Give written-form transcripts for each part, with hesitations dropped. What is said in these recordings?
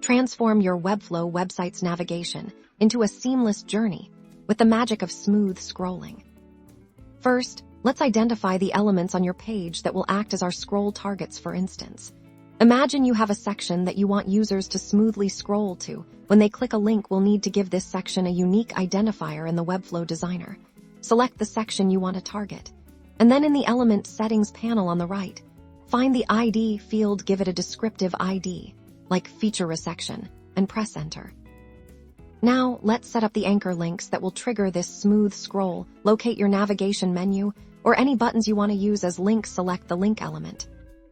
Transform your Webflow website's navigation into a seamless journey with the magic of smooth scrolling. First, let's identify the elements on your page that will act as our scroll targets, for instance. Imagine you have a section that you want users to smoothly scroll to. When they click a link, we'll need to give this section a unique identifier in the Webflow designer. Select the section you want to target, and then in the Element Settings panel on the right, find the ID field, give it a descriptive ID, like Feature Resection, and press Enter. Now, let's set up the anchor links that will trigger this smooth scroll. Locate your navigation menu, or any buttons you want to use as links. Select the link element.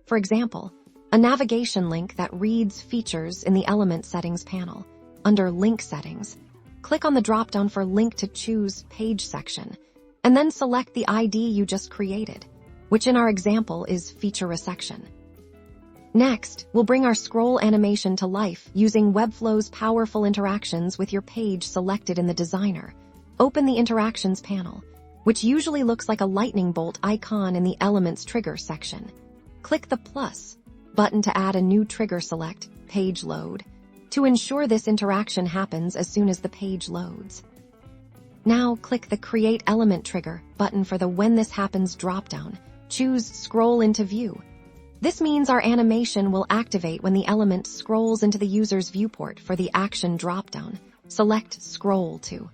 For example, a navigation link that reads Features in the Element Settings panel. Under Link Settings, click on the drop-down for Link to choose Page Section, and then select the ID you just created, which in our example is Feature Resection. Next, we'll bring our scroll animation to life using Webflow's powerful interactions with your page selected in the designer. Open the Interactions panel, which usually looks like a lightning bolt icon in the Elements Trigger section. Click the plus button to add a new trigger. Select Page Load to ensure this interaction happens as soon as the page loads. Now click the Create Element Trigger button for the When This Happens dropdown. Choose Scroll into View. This means our animation will activate when the element scrolls into the user's viewport. For the Action dropdown, select Scroll To.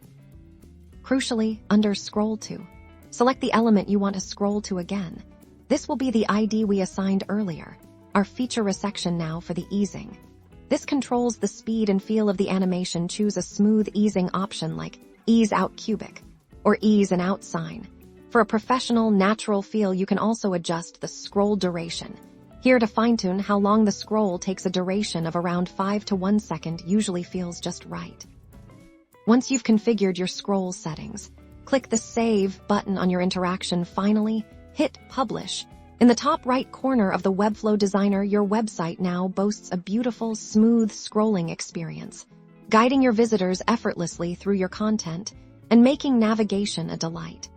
Crucially, under Scroll To, select the element you want to scroll to again. This will be the ID we assigned earlier, our Feature Resection. Now for the easing. This controls the speed and feel of the animation. Choose a smooth easing option like Ease Out Cubic or Ease and Out Sign. For a professional, natural feel, you can also adjust the scroll duration. Here to fine-tune how long the scroll takes, a duration of around 5 to 1 second usually feels just right. Once you've configured your scroll settings, click the Save button on your interaction. Finally, hit Publish. In the top right corner of the Webflow designer, your website now boasts a beautiful, smooth scrolling experience, guiding your visitors effortlessly through your content and making navigation a delight.